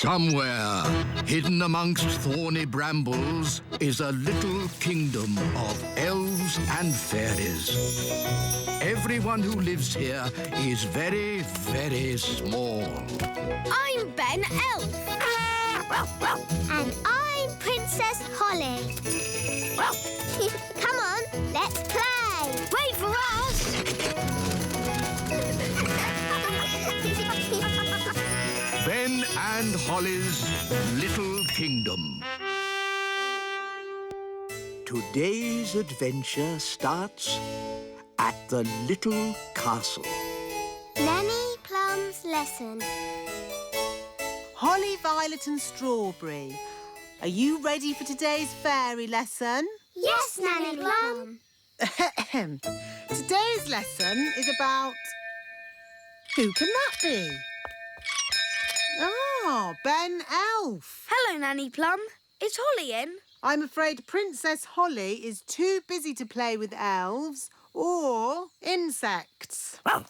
Somewhere, hidden amongst thorny brambles, is a little kingdom of elves and fairies. Everyone who lives here is very, very small. I'm Ben Elf. And I'm Princess Holly. Come on, let's play. Wait for us! Ben and Holly's Little Kingdom. Today's adventure starts at the little castle. Nanny Plum's lesson. Holly, Violet and Strawberry, are you ready for today's fairy lesson? Yes, Nanny Plum. Today's lesson is about... Who can that be? Ah, Ben Elf. Hello, Nanny Plum. Is Holly in? I'm afraid Princess Holly is too busy to play with elves or insects. Hi,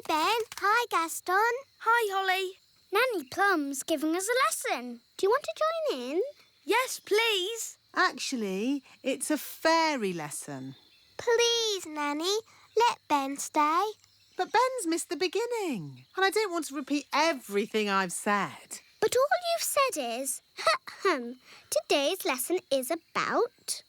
Ben. Hi, Gaston. Hi, Holly. Nanny Plum's giving us a lesson. Do you want to join in? Yes, please. Actually, it's a fairy lesson. Please, Nanny, let Ben stay. But Ben's missed the beginning, and I don't want to repeat everything I've said. But all you've said is, today's lesson is about...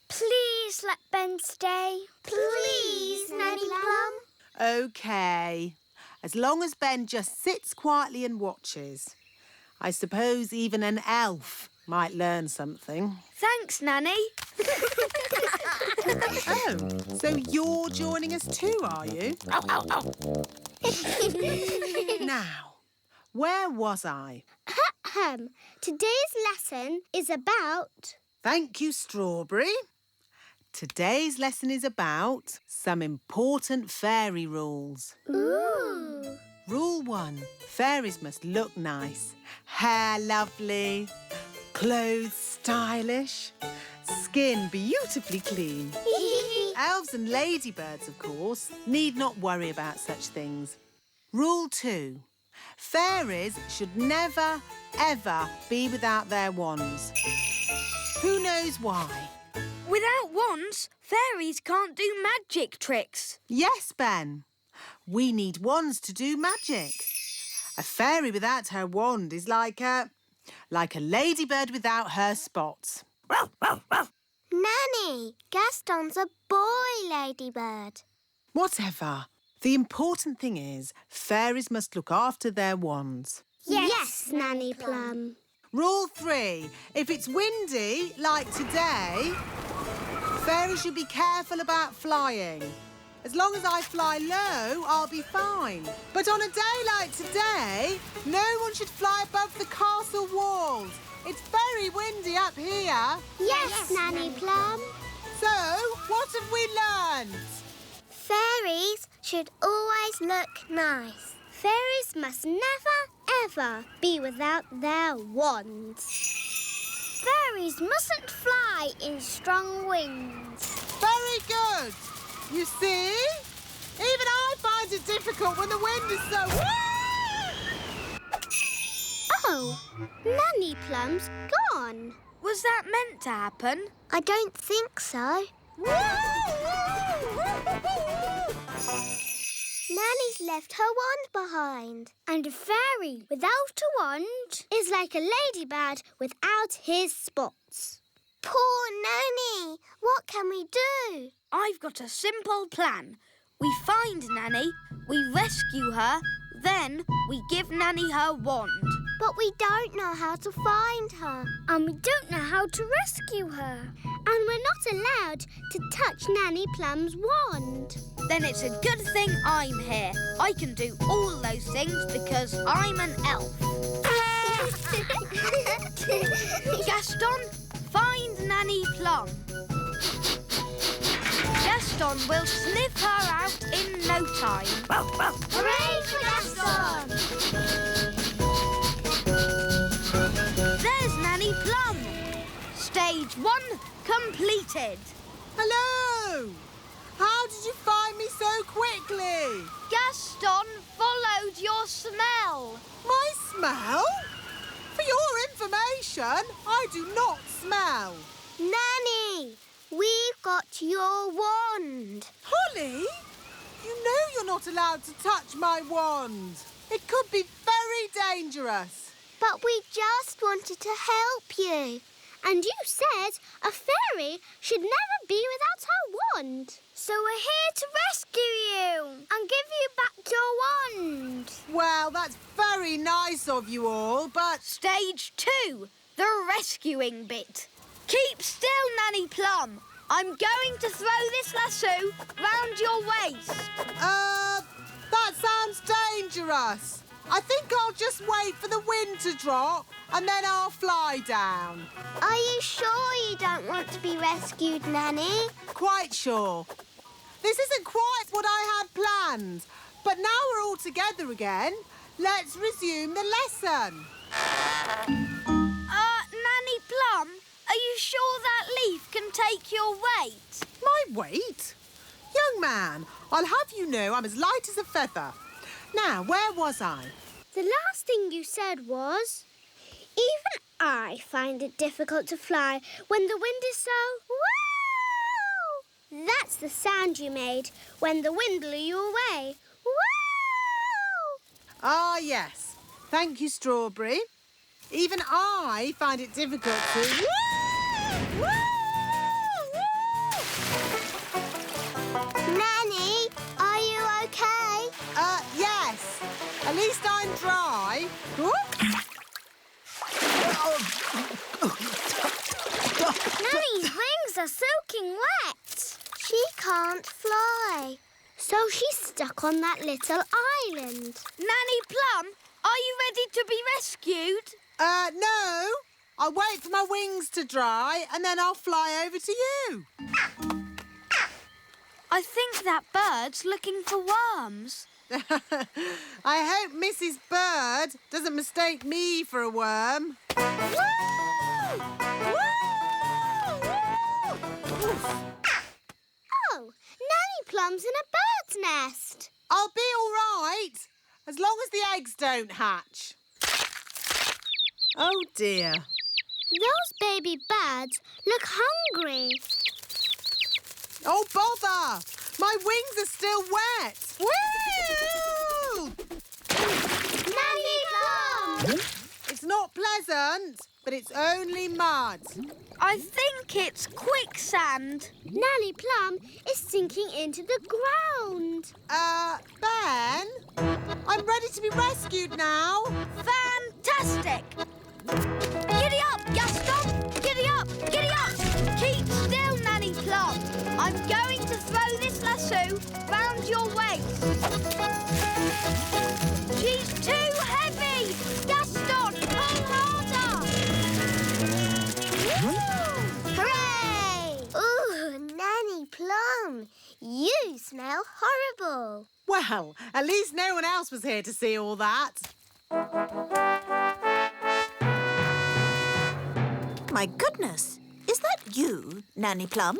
Please let Ben stay. Please, Nanny Plum. OK. As long as Ben just sits quietly and watches. I suppose even an elf might learn something. Thanks, Nanny. Oh, so you're joining us too, are you? Now, where was I? Today's lesson is about... Thank you, Strawberry. Today's lesson is about some important fairy rules. Ooh. Rule 1. Fairies must look nice. Hair lovely. Clothes stylish. Skin beautifully clean. Elves and ladybirds, of course, need not worry about such things. Rule 2. Fairies should never, ever be without their wands. Who knows why? Without wands, fairies can't do magic tricks. Yes, Ben. We need wands to do magic. A fairy without her wand is like a ladybird without her spots. Nanny, Gaston's a boy ladybird. Whatever. The important thing is fairies must look after their wands. Yes, Nanny Plum. Rule 3. If it's windy, like today, fairies should be careful about flying. As long as I fly low, I'll be fine. But on a day like today, no one should fly above the castle walls. It's very windy up here. Yes, Nanny Plum. So, what have we learned? Fairies should always look nice. Fairies must never, ever be without their wands. Fairies mustn't fly in strong winds. Very good. You see? Even I find it difficult when the wind is so... Oh, Nanny Plum's gone. Was that meant to happen? I don't think so. Nanny's left her wand behind. And a fairy without a wand is like a ladybird without his spots. Poor Nanny! What can we do? I've got a simple plan. We find Nanny, we rescue her, then we give Nanny her wand. But we don't know how to find her. And we don't know how to rescue her. And we're not allowed to touch Nanny Plum's wand. Then it's a good thing I'm here. I can do all those things because I'm an elf. Gaston, find Nanny Plum. Gaston will sniff her out in no time. Hooray for Gaston! There's Nanny Plum. Stage 1 completed. Hello! How did you find me so quickly? Gaston followed your smell. My Smell? For your information, I do not smell. Nanny, we've got your wand. Holly, you know you're not allowed to touch my wand. It could be very dangerous. But we just wanted to help you. And you said a fairy should never be without her wand. So we're here to rescue you and give you back your wand. Well, that's very nice of you all, but... Stage 2, the rescuing bit. Keep still, Nanny Plum. I'm going to throw this lasso round your waist. That sounds dangerous. I think I'll just wait for the wind to drop and then I'll fly down. Are you sure you don't want to be rescued, Nanny? Quite sure. This isn't quite what I had planned, but now we're all together again. Let's resume the lesson. Nanny Plum, are you sure that leaf can take your weight? My weight? Young man, I'll have you know I'm as light as a feather. Now, where was I? The last thing you said was, even I find it difficult to fly when the wind is so... Woo! That's the sound you made when the wind blew you away. Woo! Ah, yes. Thank you, Strawberry. Even I find it difficult to... Woo! Woo! Woo! Nanny, are you okay? Yes. At least I'm dry. Nanny's wings are soaking wet. She can't fly. So she's stuck on that little island. Nanny Plum, are you ready to be rescued? No. I'll wait for my wings to dry and then I'll fly over to you. I think that bird's looking for worms. I hope Mrs. Bird doesn't mistake me for a worm. Woo! Oh, Nanny Plum's in a bird's nest. I'll be all right, as long as the eggs don't hatch. Oh, dear. Those baby birds look hungry. Oh, bother! My wings are still wet. Woo! Nanny Plum! It's not pleasant, but it's only mud. I think it's quicksand. Nanny Plum is sinking into the ground. Ben? I'm ready to be rescued now. Fantastic! Giddy up, Gaston! Giddy up, giddy up! Keep still, Nanny Plum. I'm going to throw this lasso round your waist. She's too heavy! Gaston, pull harder! Hooray! Ooh, Nanny Plum, you smell horrible. Well, at least no one else was here to see all that. My goodness, is that you, Nanny Plum?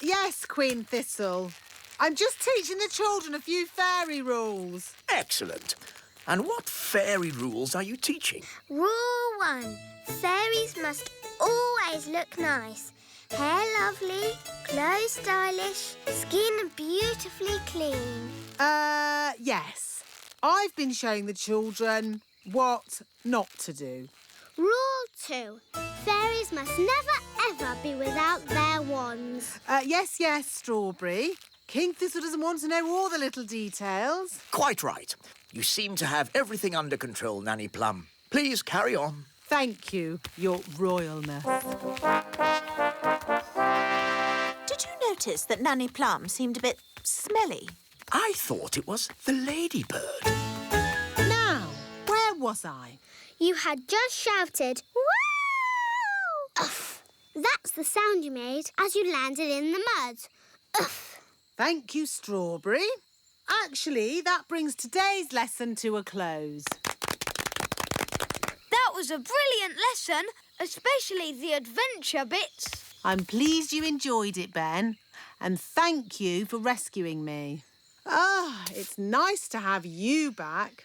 Yes, Queen Thistle. I'm just teaching the children a few fairy rules. Excellent. And what fairy rules are you teaching? Rule 1. Fairies must always look nice. Hair lovely, clothes stylish, skin beautifully clean. Yes. I've been showing the children what not to do. Rule 2. Fairies must never, ever be without their wands. Yes, Strawberry. King Thistle doesn't want to know all the little details. Quite right. You seem to have everything under control, Nanny Plum. Please carry on. Thank you, Your Royalness. Did you notice that Nanny Plum seemed a bit smelly? I thought it was the ladybird. Now, where was I? You had just shouted, "Woo!" Uff. That's the sound you made as you landed in the mud. Uff. Thank you, Strawberry. Actually, that brings today's lesson to a close. That was a brilliant lesson, especially the adventure bits. I'm pleased you enjoyed it, Ben, and thank you for rescuing me. Ah, it's nice to have you back.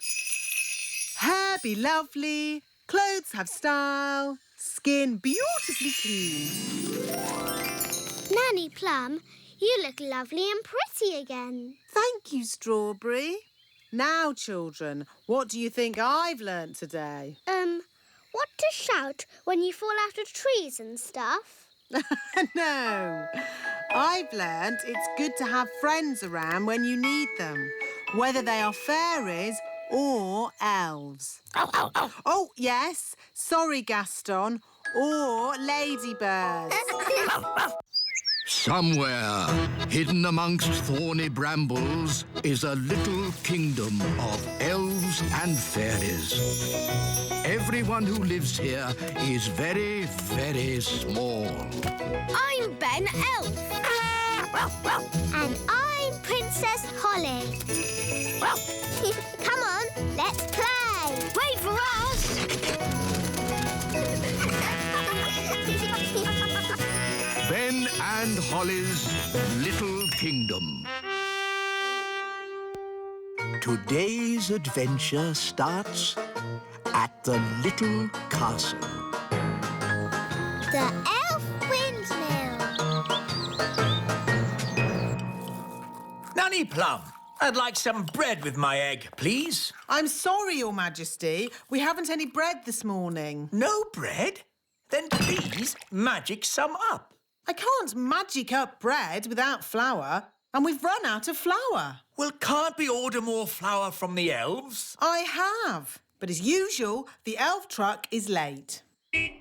Hello! Hair be lovely, clothes have style, skin beautifully clean. Nanny Plum, you look lovely and pretty again. Thank you, Strawberry. Now, children, what do you think I've learnt today? What to shout when you fall out of trees and stuff? No. I've learnt it's good to have friends around when you need them, whether they are fairies or elves. Oh, yes. Sorry, Gaston. Or ladybirds. Somewhere, hidden amongst thorny brambles, is a little kingdom of elves and fairies. Everyone who lives here is very, very small. I'm Ben Elf. And I'm Princess Holly. Come on, let's play. Wait for us. Ben and Holly's Little Kingdom. Today's adventure starts at the little castle. The elf windmill. Nanny Plum, I'd like some bread with my egg, please. I'm sorry, Your Majesty. We haven't any bread this morning. No bread? Then please magic some up. I can't magic up bread without flour, and we've run out of flour. Well, can't we order more flour from the elves? I have, but as usual, the elf truck is late. Nanny,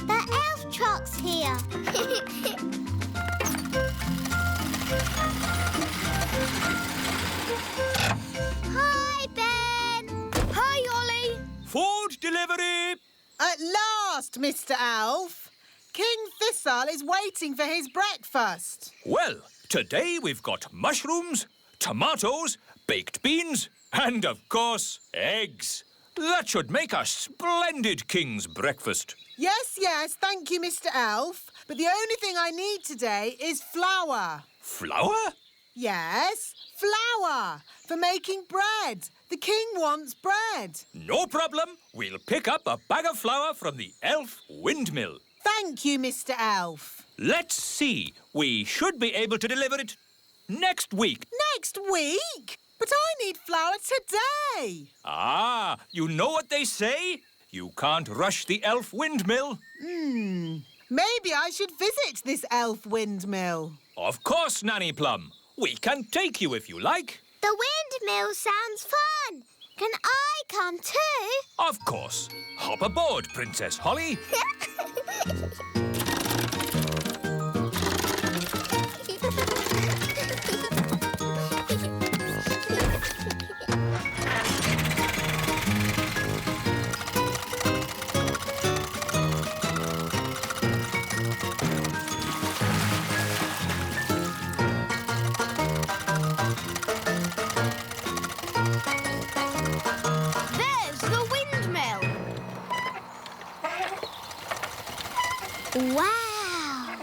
the elf truck's here. Hi, Ben. Hi, Ollie. Food delivery! At last, Mr. Elf. King Thistle is waiting for his breakfast. Well, today we've got mushrooms, tomatoes, baked beans, and, of course, eggs. That should make a splendid king's breakfast. Yes, thank you, Mr. Elf. But the only thing I need today is flour. Flour? Yes, flour for making bread. The king wants bread. No problem. We'll pick up a bag of flour from the elf windmill. Thank you, Mr. Elf. Let's see. We should be able to deliver it next week. Next week? But I need flour today. Ah, you know what they say? You can't rush the elf windmill. Maybe I should visit this elf windmill. Of course, Nanny Plum. We can take you if you like. The windmill sounds fun. Can I come too? Of course. Hop aboard, Princess Holly. There's the windmill. Wow.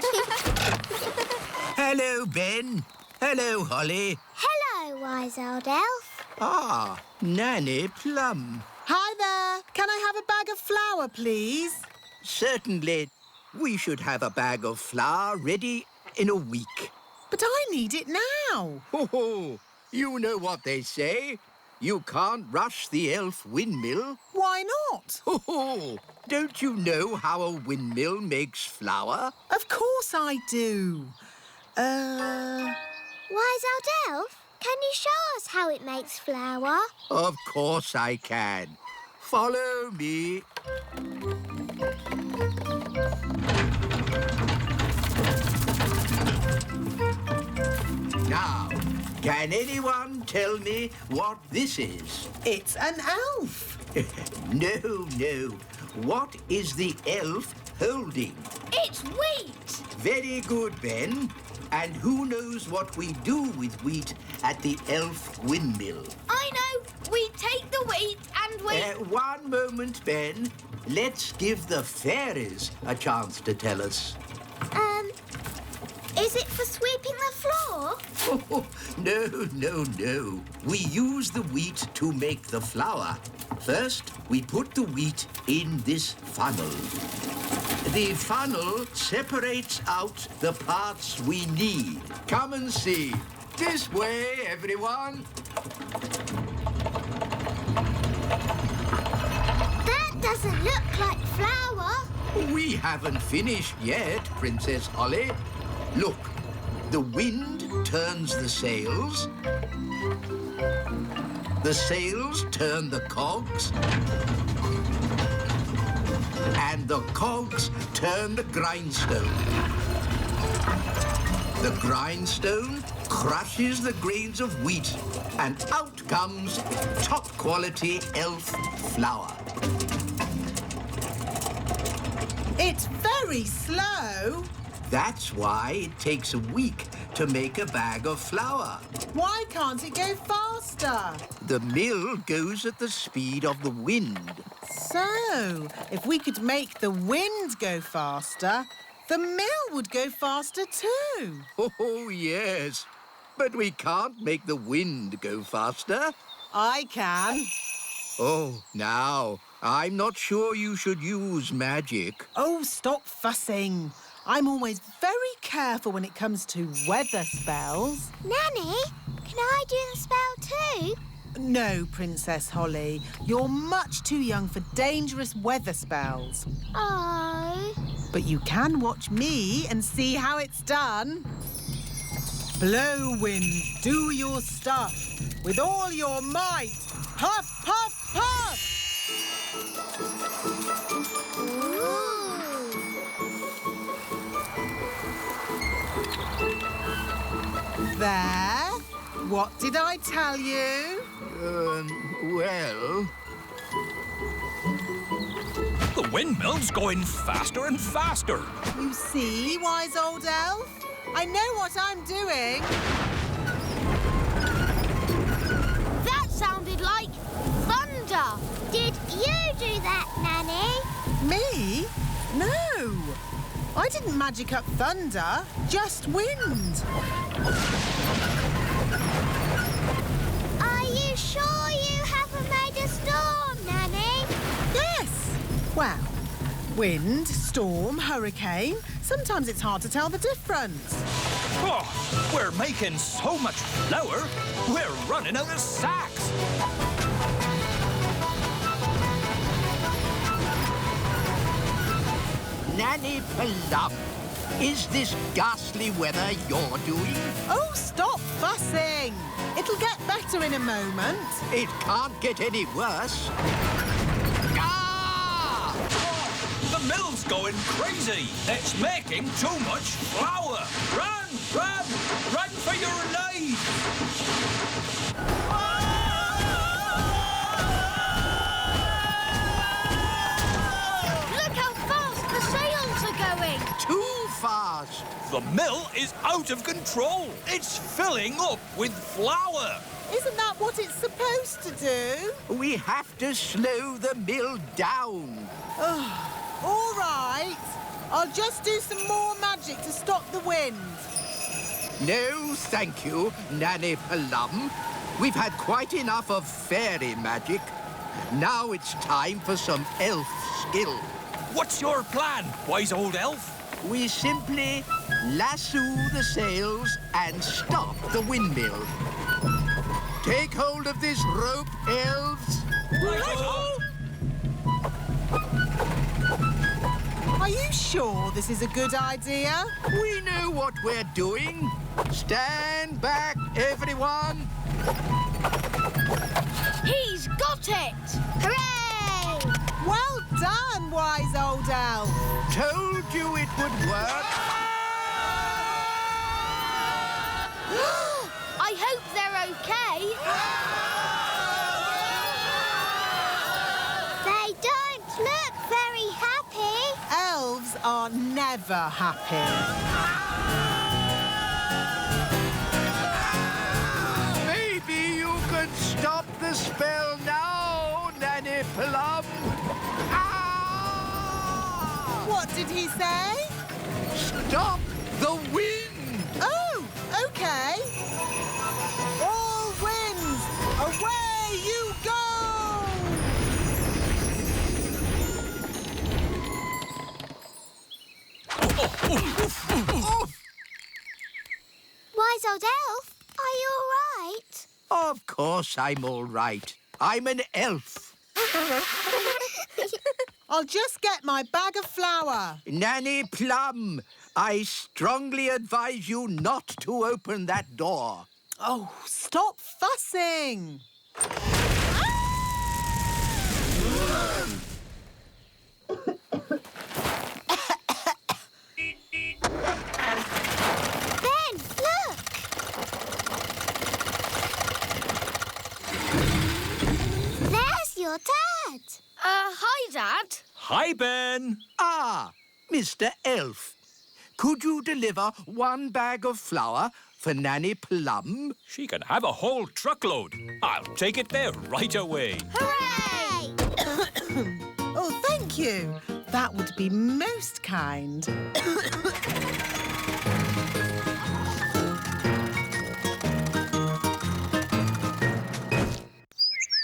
Hello, Ben. Hello, Holly. Hello, wise old elf. Ah, Nanny Plum. Hi there. Can I have a bag of flour, please? Certainly. We should have a bag of flour ready in a week. But I need it now. Ho! You know what they say. You can't rush the elf windmill. Why not? Ho! Don't you know how a windmill makes flour? Of course I do. Wise old elf, can you show us how it makes flour? Of course I can. Follow me. Now, can anyone tell me what this is? It's an elf. No. What is the elf holding? It's wheat. Very good, Ben. And who knows what we do with wheat at the elf windmill? I know. We take the wheat and we... One moment, Ben. Let's give the fairies a chance to tell us. Is it for sweeping the floor? flour? Oh, no. We use the wheat to make the flour. First, we put the wheat in this funnel. The funnel separates out the parts we need. Come and see. This way, everyone. That doesn't look like flour. We haven't finished yet, Princess Holly. Look, the wind turns the sails. The sails turn the cogs. And the cogs turn the grindstone. The grindstone crushes the grains of wheat, and out comes top-quality elf flour. It's very slow. That's why it takes a week to make a bag of flour. Why can't it go faster? The mill goes at the speed of the wind. So, if we could make the wind go faster, the mill would go faster too. Oh, yes. But we can't make the wind go faster. I can. Oh, now, I'm not sure you should use magic. Oh, stop fussing. I'm always very careful when it comes to weather spells. Nanny, can I do the spell too? No, Princess Holly. You're much too young for dangerous weather spells. Oh. But you can watch me and see how it's done. Blow, wind, do your stuff. With all your might. Puff, puff, puff! There. What did I tell you? Well... The windmill's going faster and faster. You see, wise old elf? I know what I'm doing. That sounded like thunder. Did you do that, Nanny? Me? No. I didn't magic up thunder, just wind. Are you sure you haven't made a storm, Nanny? Yes. Well, wind, storm, hurricane. Sometimes it's hard to tell the difference. Oh, we're making so much flour, we're running out of sacks. Nanny Plum, is this ghastly weather you're doing? Oh, stop fussing. It'll get better in a moment. It can't get any worse. Ah! The mill's going crazy. It's making too much flour. Run, run, run for your life. Look how fast the sails are going. Too fast. The mill is out of control. It's filling up with flour. Isn't that what it's supposed to do? We have to slow the mill down. All right. I'll just do some more magic to stop the wind. No, thank you, Nanny Plum. We've had quite enough of fairy magic. Now it's time for some elf skill. What's your plan, wise old elf? We simply lasso the sails and stop the windmill. Take hold of this rope, elves. Are you sure this is a good idea? We know what we're doing. Stand back, everyone. He's got it. Hooray! Well done, wise old elf. Told you it would work. I hope they're okay. They don't look very happy. Elves are never happy. Maybe you could stop the spell now, Nanny Plum. Ah! What did he say? Stop the wind! Oh, okay. Wise old elf, are you all right? Of course I'm all right. I'm an elf. I'll just get my bag of flour. Nanny Plum, I strongly advise you not to open that door. Oh, stop fussing. Ben, look! There's your dad. Hi, Dad. Hi, Ben. Ah, Mr. Elf. Could you deliver one bag of flour for Nanny Plum? She can have a whole truckload. I'll take it there right away. Hooray! Oh, thank you. That would be most kind.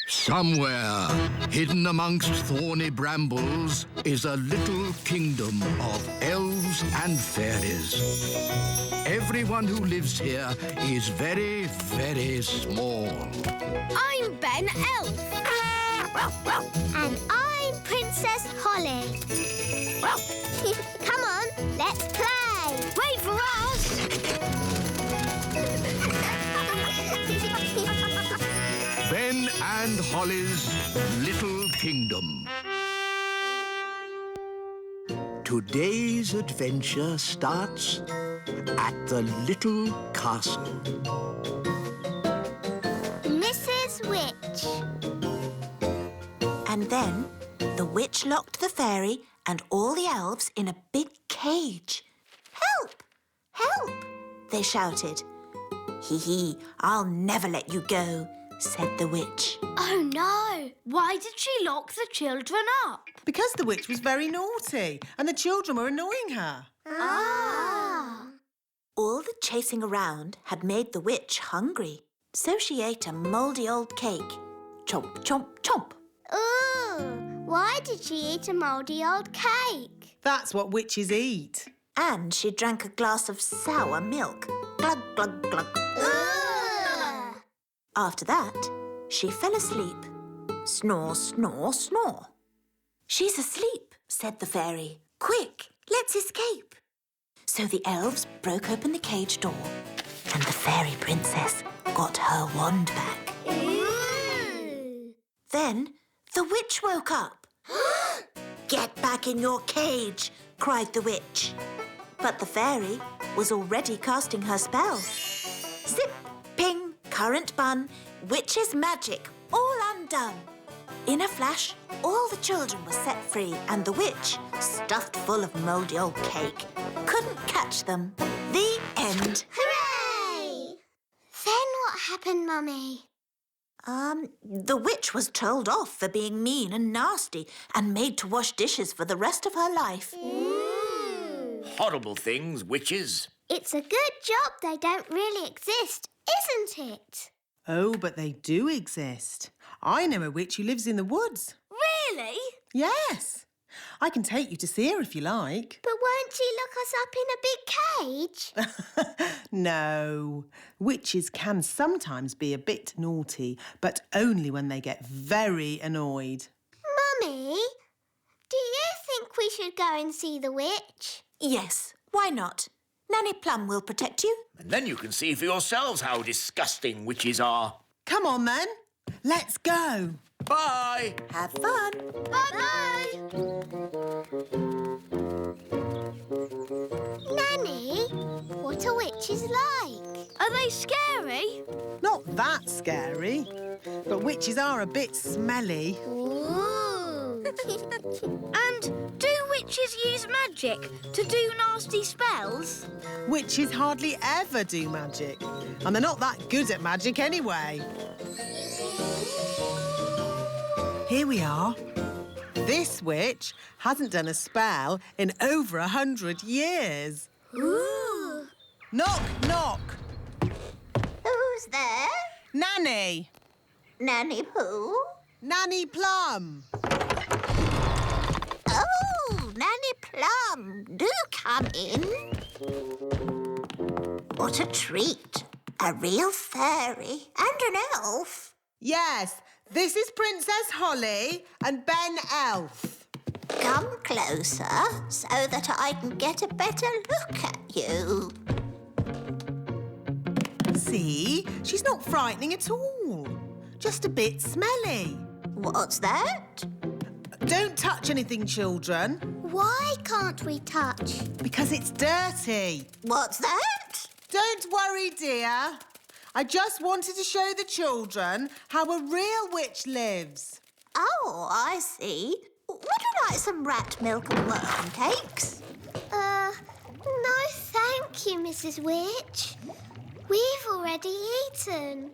Somewhere, hidden amongst thorny brambles, is a little kingdom of elves and fairies. Everyone who lives here is very, very small. I'm Ben Elf. And I'm Princess Holly. Come on, let's play. Wait for us. Ben and Holly's Little Kingdom. Today's adventure starts at the little castle. Mrs. Witch. And then the witch locked the fairy and all the elves in a big cage. Help! Help! They shouted. Hee hee, I'll never let you go, said the witch. Oh, no. Why did she lock the children up? Because the witch was very naughty and the children were annoying her. Ah. All the chasing around had made the witch hungry, so she ate a mouldy old cake. Chomp, chomp, chomp. Ooh, why did she eat a mouldy old cake? That's what witches eat. And she drank a glass of sour milk. Glug, glug, glug. Ugh. After that, she fell asleep. Snore, snore, snore. She's asleep, said the fairy. Quick, let's escape. So the elves broke open the cage door and the fairy princess got her wand back. Ooh. Then the witch woke up. Get back in your cage, cried the witch. But the fairy was already casting her spell. Zip, ping, current bun, witch's magic, all undone. In a flash, all the children were set free and the witch, stuffed full of mouldy old cake, couldn't catch them. The end. Hooray! Then what happened, Mummy? The witch was told off for being mean and nasty and made to wash dishes for the rest of her life. Horrible things, witches. It's a good job they don't really exist, isn't it? Oh, but they do exist. I know a witch who lives in the woods. Really? Yes. I can take you to see her if you like. But won't she lock us up in a big cage? No. Witches can sometimes be a bit naughty, but only when they get very annoyed. Mummy, do you think we should go and see the witch? Yes, why not? Nanny Plum will protect you. And then you can see for yourselves how disgusting witches are. Come on, then. Let's go. Bye. Have fun. Bye-bye. Nanny, what are witches like? Are they scary? Not that scary, but witches are a bit smelly. Ooh. And do witches use magic to do nasty spells? Witches hardly ever do magic, and they're not that good at magic anyway. Here we are. This witch hasn't done a spell in over 100 years. Ooh. Knock, knock. Who's there? Nanny. Nanny who? Nanny Plum. Oh, Nanny Plum. Plum, do come in. What a treat. A real fairy and an elf. Yes, this is Princess Holly and Ben Elf. Come closer so that I can get a better look at you. See, she's not frightening at all. Just a bit smelly. What's that? Don't touch anything, children, Why can't we touch? because it's dirty. What's that? Don't worry, dear. I just wanted to show the children how a real witch lives. Oh, I see. Would you like some rat milk and worm cakes? No thank you, Mrs. Witch. We've already eaten.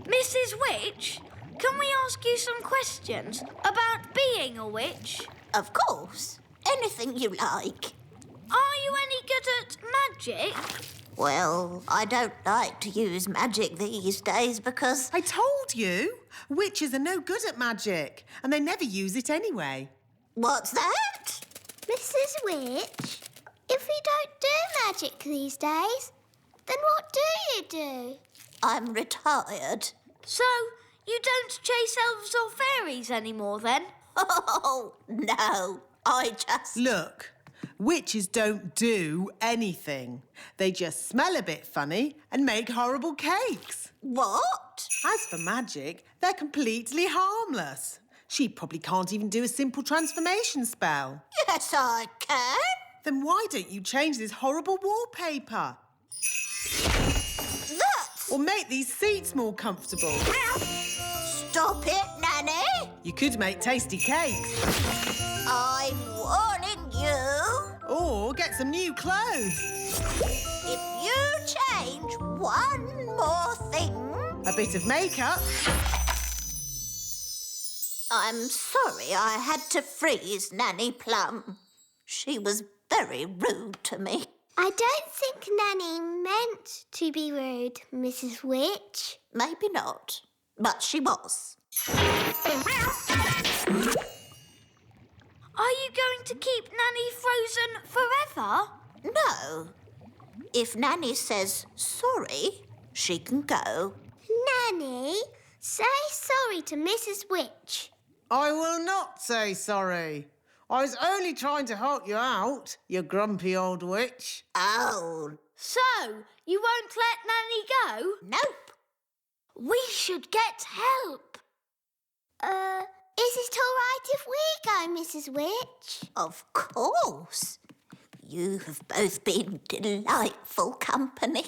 Mrs. Witch, can we ask you some questions about being a witch? Of course. Anything you like. Are you any good at magic? Well, I don't like to use magic these days because... I told you, witches are no good at magic, and they never use it anyway. What's that? Mrs. Witch, if we don't do magic these days, then what do you do? I'm retired. So, you don't chase elves or fairies anymore then? Oh, no. I just... Look, witches don't do anything. They just smell a bit funny and make horrible cakes. What? As for magic, they're completely harmless. She probably can't even do a simple transformation spell. Yes, I can. Then why don't you change this horrible wallpaper? That's... Or make these seats more comfortable? Stop it, Nanny. You could make tasty cakes. I'm warning you. Or get some new clothes. If you change one more thing... A bit of makeup. I'm sorry I had to freeze Nanny Plum. She was very rude to me. I don't think Nanny meant to be rude, Mrs. Witch. Maybe not, but she was. Are you going to keep Nanny frozen forever? No. If Nanny says sorry, she can go. Nanny, say sorry to Mrs. Witch. I will not say sorry. I was only trying to help you out, you grumpy old witch. Oh, So, you won't let Nanny go? nope. We should get help. Is it all right if we go, Mrs. Witch? Of course. You have both been delightful company.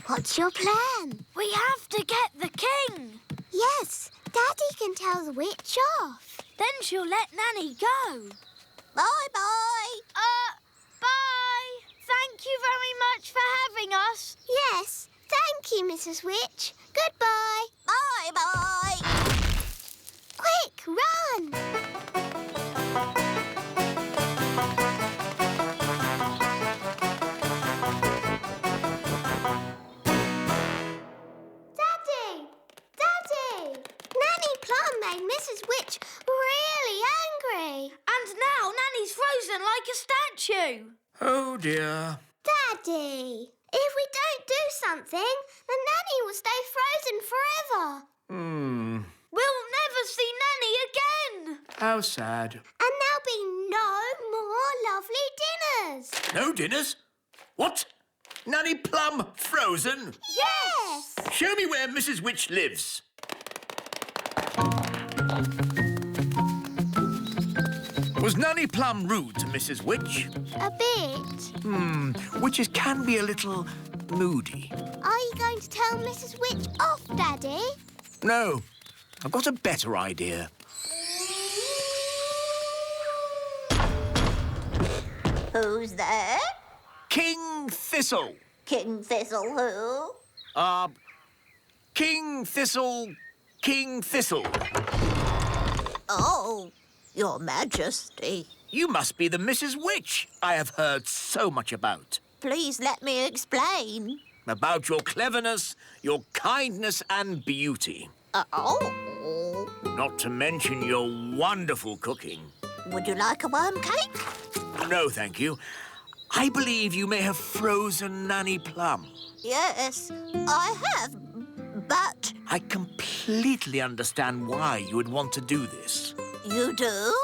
What's your plan? We have to get the king. Yes, Daddy can tell the witch off. Then she'll let Nanny go. Bye-bye. Bye. Thank you very much for having us. Yes, thank you, Mrs. Witch. Goodbye. Bye-bye. Quick, run! Daddy! Daddy! Nanny Plum made Mrs. Witch really angry. And now Nanny's frozen like a statue. Oh, dear. Daddy, if we don't do something, then Nanny will stay frozen forever. We'll never see Nanny again. How sad. And there'll be no more lovely dinners. No dinners? What? Nanny Plum frozen? Yes! Show me where Mrs. Witch lives. Was Nanny Plum rude to Mrs. Witch? A bit. Witches can be a little moody. Are you going to tell Mrs. Witch off, Daddy? No, I've got a better idea. Who's there? King Thistle. King Thistle who? King Thistle. King Thistle. Oh, Your Majesty. You must be the Mrs. Witch I have heard so much about. Please let me explain. About your cleverness, your kindness and beauty. Oh. Not to mention your wonderful cooking. Would you like a worm cake? No, thank you. I believe you may have frozen Nanny Plum. Yes, I have, but... I completely understand why you would want to do this. You do?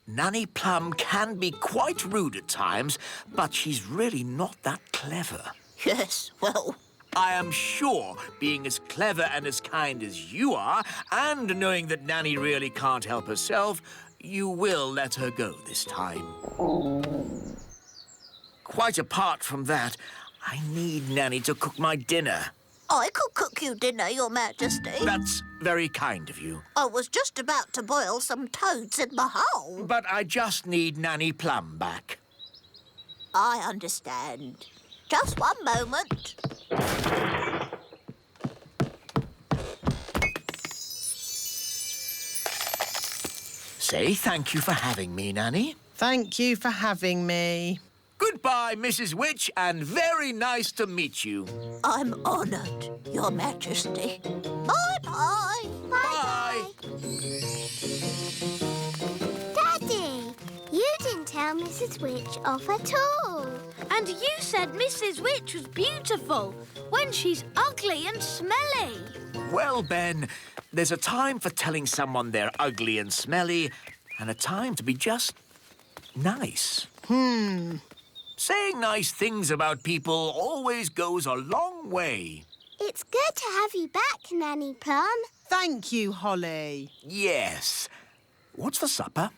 Nanny Plum can be quite rude at times, but she's really not that clever. Yes, well... I am sure, being as clever and as kind as you are, and knowing that Nanny really can't help herself, you will let her go this time. Quite apart from that, I need Nanny to cook my dinner. I could cook you dinner, Your Majesty. That's very kind of you. I was just about to boil some toads in the hole. But I just need Nanny Plum back. I understand. Just one moment. Say thank you for having me, Nanny. Thank you for having me. Goodbye, Mrs. Witch, and very nice to meet you. I'm honoured, Your Majesty. Bye-bye. Bye. Daddy, you didn't tell Mrs. Witch off at all. And you said Mrs. Witch was beautiful when she's ugly and smelly. Well, Ben, there's a time for telling someone they're ugly and smelly, and a time to be just nice. Saying nice things about people always goes a long way. It's good to have you back, Nanny Plum. Thank you, Holly. Yes. What's for supper?